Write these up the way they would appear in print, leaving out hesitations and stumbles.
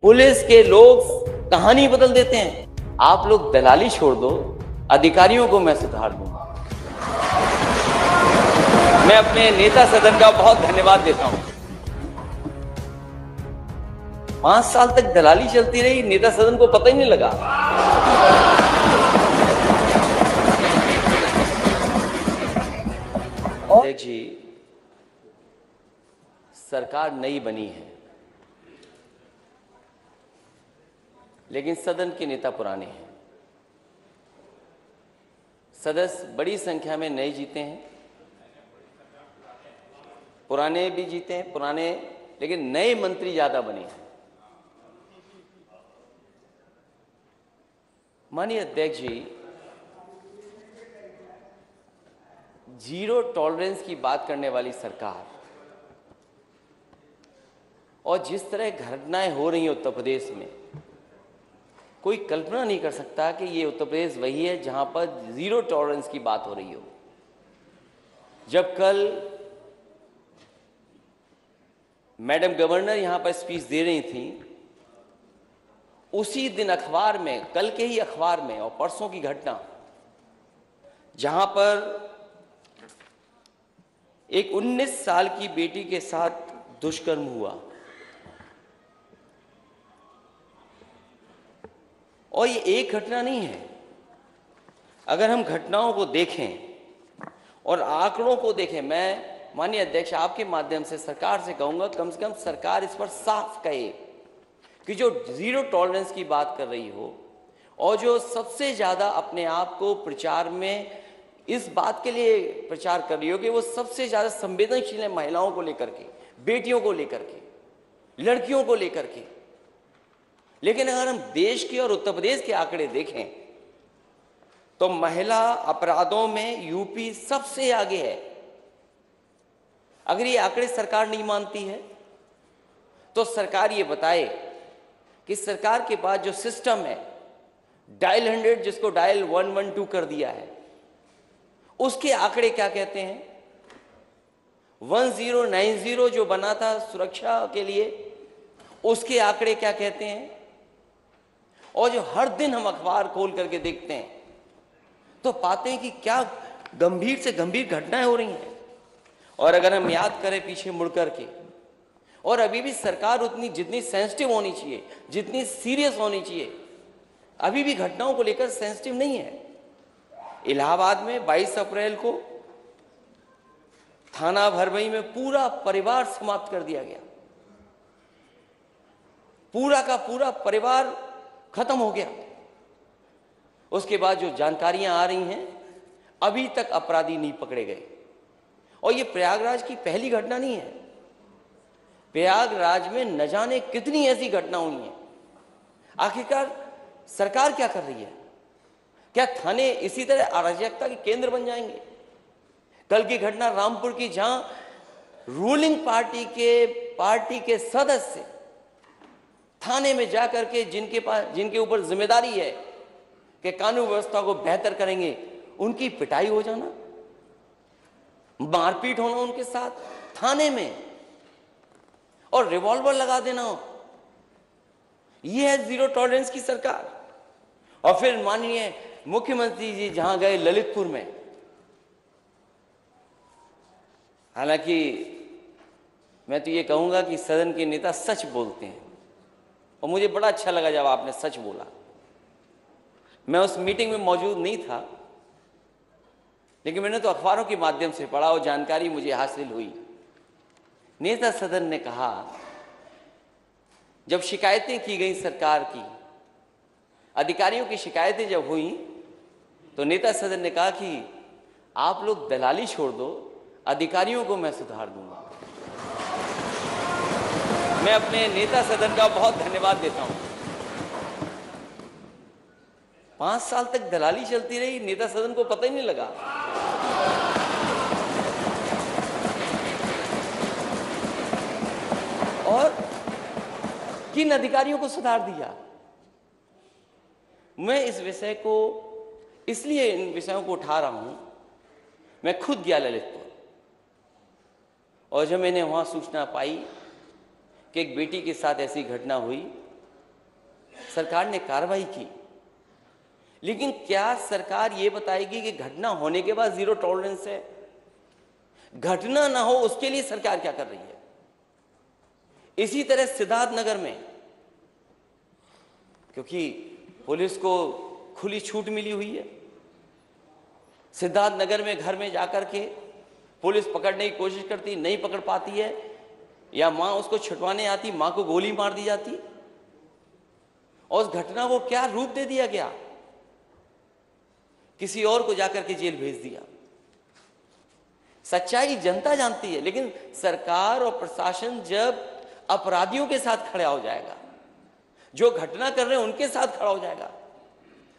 Police के लोग कहानी बदल देते हैं। आप लोग दलाली छोड़ दो, अधिकारियों को मैं सुधार दूंगा। मैं अपने नेता सदन का बहुत धन्यवाद देता हूं। 5 साल तक दलाली चलती रही, नेता सदन को पता ही नहीं लगा। अध्यक्ष जी, सरकार नई बनी है, लेकिन सदन के नेता पुराने हैं। सदस्य बड़ी संख्या में नए जीते हैं, पुराने भी जीते हैं, पुराने, लेकिन नए मंत्री ज्यादा बने हैं। माननीय अध्यक्ष जी, जीरो टॉलरेंस की बात करने वाली सरकार और जिस तरह घटनाएं हो रही हैं उत्तर प्रदेश में, कोई कल्पना नहीं कर सकता कि ये उत्तर प्रदेश वही है जहां पर जीरो टॉलरेंस की बात हो रही हो। जब कल मैडम गवर्नर यहां पर स्पीच दे रही थी, उसी दिन अखबार में, कल के ही अखबार में, और परसों की घटना जहां पर एक 19 साल की बेटी के साथ दुष्कर्म हुआ, और ये एक घटना नहीं है। अगर हम घटनाओं को देखें और आंकड़ों को देखें, मैं माननीय अध्यक्ष आपके माध्यम से सरकार से कहूंगा, कम से कम सरकार इस पर साफ कहे कि जो जीरो टॉलरेंस की बात कर रही हो और जो सबसे ज्यादा अपने आप को प्रचार में इस बात के लिए प्रचार कर रही हो कि वो सबसे ज्यादा संवेदनशील है महिलाओं को लेकर के, बेटियों को लेकर के, लड़कियों को लेकर के। लेकिन अगर हम देश के और उत्तर प्रदेश के आंकड़े देखें तो महिला अपराधों में यूपी सबसे आगे है। अगर ये आंकड़े सरकार नहीं मानती है तो सरकार ये बताए कि सरकार के पास जो सिस्टम है, डायल 100 जिसको डायल 112 कर दिया है, उसके आंकड़े क्या कहते हैं। 1090 जो बना था सुरक्षा के लिए, उसके आंकड़े क्या कहते हैं। और जो हर दिन हम अखबार खोल करके देखते हैं तो पाते हैं कि क्या गंभीर से गंभीर घटनाएं हो रही हैं। और अगर हम याद करें पीछे मुड़ करके, और अभी भी सरकार उतनी जितनी सेंसिटिव होनी चाहिए, जितनी सीरियस होनी चाहिए, अभी भी घटनाओं को लेकर सेंसिटिव नहीं है। इलाहाबाद में 22 अप्रैल को थाना भरभई में पूरा परिवार समाप्त कर दिया गया, पूरा का पूरा परिवार खत्म हो गया। उसके बाद जो जानकारियां आ रही हैं, अभी तक अपराधी नहीं पकड़े गए। और ये प्रयागराज की पहली घटना नहीं है, प्रयागराज में न जाने कितनी ऐसी घटना हुई हैं। आखिरकार सरकार क्या कर रही है? क्या थाने इसी तरह अराजकता के केंद्र बन जाएंगे? कल की घटना रामपुर की, जहां रूलिंग पार्टी के सदस्य थाने में जाकर के जिनके ऊपर जिम्मेदारी है कि कानून व्यवस्था को बेहतर करेंगे, उनकी पिटाई हो जाना, मारपीट होना उनके साथ थाने में, और रिवॉल्वर लगा देना। यह है जीरो टॉलरेंस की सरकार। और फिर माननीय मुख्यमंत्री जी जहां गए ललितपुर में, हालांकि मैं तो ये कहूंगा कि सदन के नेता सच बोलते हैं, और मुझे बड़ा अच्छा लगा जब आपने सच बोला। मैं उस मीटिंग में मौजूद नहीं था, लेकिन मैंने तो अखबारों के माध्यम से पढ़ा और जानकारी मुझे हासिल हुई। नेता सदन ने कहा, जब शिकायतें की गई सरकार की, अधिकारियों की शिकायतें जब हुई, तो नेता सदन ने कहा कि आप लोग दलाली छोड़ दो, अधिकारियों को मैं सुधार दूंगा। मैं अपने नेता सदन का बहुत धन्यवाद देता हूं। 5 साल तक दलाली चलती रही, नेता सदन को पता ही नहीं लगा। और किन अधिकारियों को सुधार दिया। मैं इस विषय को, इसलिए इन विषयों को उठा रहा हूं। मैं खुद गया ललितपुर, और जब मैंने वहां सूचना पाई कि एक बेटी के साथ ऐसी घटना हुई, सरकार ने कार्रवाई की, लेकिन क्या सरकार ये बताएगी कि घटना होने के बाद जीरो टॉलरेंस है? घटना ना हो उसके लिए सरकार क्या कर रही है? इसी तरह सिद्धार्थनगर में, क्योंकि पुलिस को खुली छूट मिली हुई है, सिद्धार्थनगर में घर में जाकर के पुलिस पकड़ने की कोशिश करती, नहीं पकड़ पाती है, या मां उसको छुड़वाने आती, मां को गोली मार दी जाती, और उस घटना को क्या रूप दे दिया गया? किसी और को जाकर के जेल भेज दिया। सच्चाई जनता जानती है, लेकिन सरकार और प्रशासन जब अपराधियों के साथ खड़ा हो जाएगा, जो घटना कर रहे हैं उनके साथ खड़ा हो जाएगा,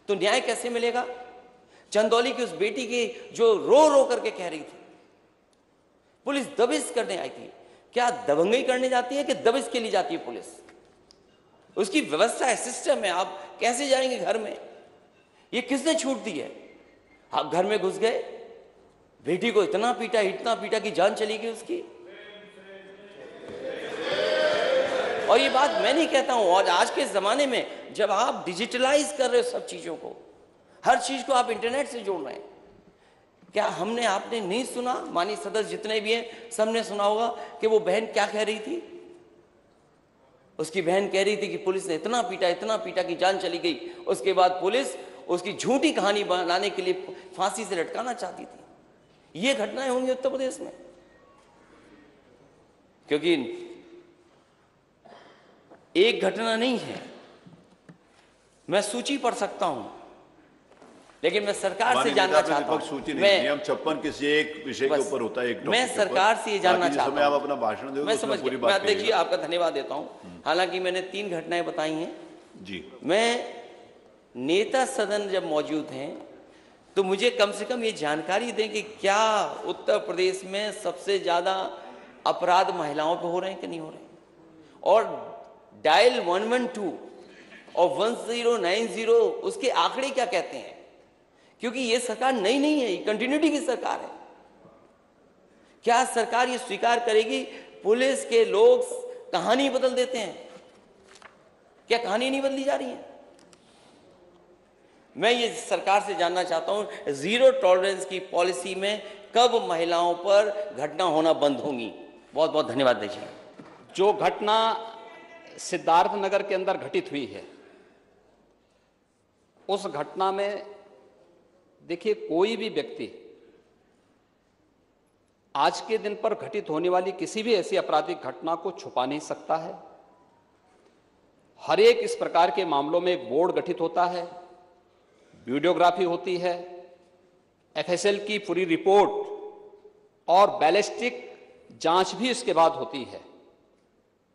तो न्याय कैसे मिलेगा? चंदौली की उस बेटी की जो रो रो करके कह रही थी, पुलिस दबिश करने आई थी। क्या दबंगई करने जाती है कि दबिश के लिए जाती है पुलिस? उसकी व्यवस्था है, सिस्टम है। आप कैसे जाएंगे घर में? ये किसने छूट दी है? आप घर में घुस गए, बेटी को इतना पीटा कि जान चली गई उसकी। और ये बात मैं नहीं कहता हूं, और आज के जमाने में जब आप डिजिटलाइज कर रहे हो सब चीजों को, हर चीज को आप इंटरनेट से जोड़ रहे हैं, क्या आपने नहीं सुना? माननीय सदस्य जितने भी हैं सबने सुना होगा कि वो बहन क्या कह रही थी। उसकी बहन कह रही थी कि पुलिस ने इतना पीटा कि जान चली गई। उसके बाद पुलिस उसकी झूठी कहानी बनाने के लिए फांसी से लटकाना चाहती थी। ये घटनाएं होंगी उत्तर प्रदेश में, क्योंकि एक घटना नहीं है। मैं सूची पढ़ सकता हूं, लेकिन मैं सरकार से जानना चाहता हूं। सूची नहीं, नियम 56 किसी एक विषय के ऊपर होता है, एक मैं सरकार से ये जानना चाहता हूं। आप अपना भाषण दो, मैं समझ गया। मैं देखिए आपका धन्यवाद देता हूं। हालांकि मैंने 3 घटनाएं बताई हैं जी। मैं नेता सदन जब मौजूद हैं तो मुझे कम से कम ये जानकारी दें कि क्या उत्तर प्रदेश में सबसे ज्यादा अपराध महिलाओं पे हो रहे हैं कि नहीं हो रहे हैं, और डायल 112 और 1090 उसके आंकड़े क्या कहते हैं? क्योंकि ये सरकार नई नहीं है, ये कंटिन्यूटी की सरकार है। क्या सरकार ये स्वीकार करेगी पुलिस के लोग कहानी बदल देते हैं? क्या कहानी नहीं बदली जा रही है? मैं ये सरकार से जानना चाहता हूं, जीरो टॉलरेंस की पॉलिसी में कब महिलाओं पर घटना होना बंद होंगी? बहुत बहुत धन्यवाद दीजिए। जो घटना सिद्धार्थनगर के अंदर घटित हुई है, उस घटना में देखिए, कोई भी व्यक्ति आज के दिन पर घटित होने वाली किसी भी ऐसी आपराधिक घटना को छुपा नहीं सकता है। हर एक इस प्रकार के मामलों में एक बोर्ड गठित होता है, वीडियोग्राफी होती है, एफएसएल की पूरी रिपोर्ट और बैलिस्टिक जांच भी इसके बाद होती है।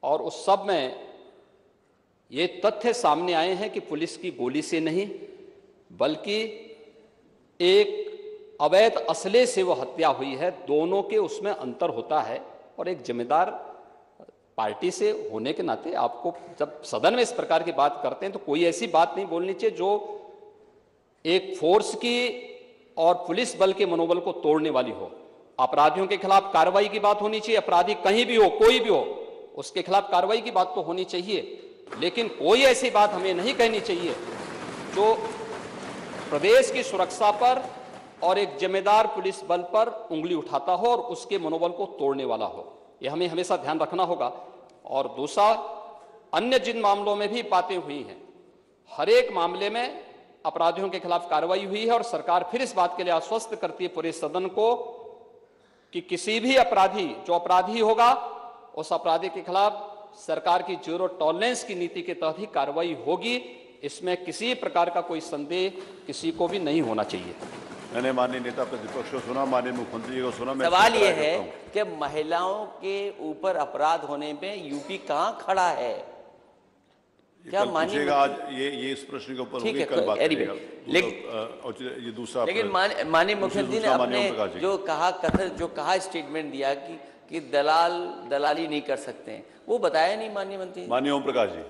और उस सब में ये तथ्य सामने आए हैं कि पुलिस की गोली से नहीं, बल्कि एक अवैध असले से वो हत्या हुई है। दोनों के उसमें अंतर होता है, और एक जिम्मेदार पार्टी से होने के नाते आपको जब सदन में इस प्रकार की बात करते हैं तो कोई ऐसी बात नहीं बोलनी चाहिए जो एक फोर्स की और पुलिस बल के मनोबल को तोड़ने वाली हो। अपराधियों के खिलाफ कार्रवाई की बात होनी चाहिए, अपराधी कहीं भी हो, कोई भी हो, उसके खिलाफ कार्रवाई की बात तो होनी चाहिए, लेकिन कोई ऐसी बात हमें नहीं कहनी चाहिए जो प्रदेश की सुरक्षा पर और एक जिम्मेदार पुलिस बल पर उंगली उठाता हो और उसके मनोबल को तोड़ने वाला हो। यह हमें हमेशा ध्यान रखना होगा। और दूसरा, अन्य जिन मामलों में भी बातें हुई हैं, हर एक मामले में अपराधियों के खिलाफ कार्रवाई हुई है, और सरकार फिर इस बात के लिए आश्वस्त करती है पूरे सदन को कि किसी भी अपराधी, जो अपराधी होगा, उस अपराधी के खिलाफ सरकार की जीरो टॉलरेंस की नीति के तहत ही कार्रवाई होगी। इसमें किसी प्रकार का कोई संदेह किसी को भी नहीं होना चाहिए। मैंने माननीय नेता प्रतिपक्ष को सुना, माननीय मुख्यमंत्री जी को सुना। सवाल ये है कि महिलाओं के ऊपर अपराध होने पे यूपी कहां खड़ा है? क्या मानिए आज ये इस प्रश्न के ऊपर होगी, कल बात करेंगे। लेकिन ये दूसरा, लेकिन माननीय मुख्यमंत्री ने अपने जो कहा स्टेटमेंट दिया कि दलाली नहीं कर सकते हैं, वो बताया नहीं माननीय मंत्री। माननीय ओम प्रकाश जी।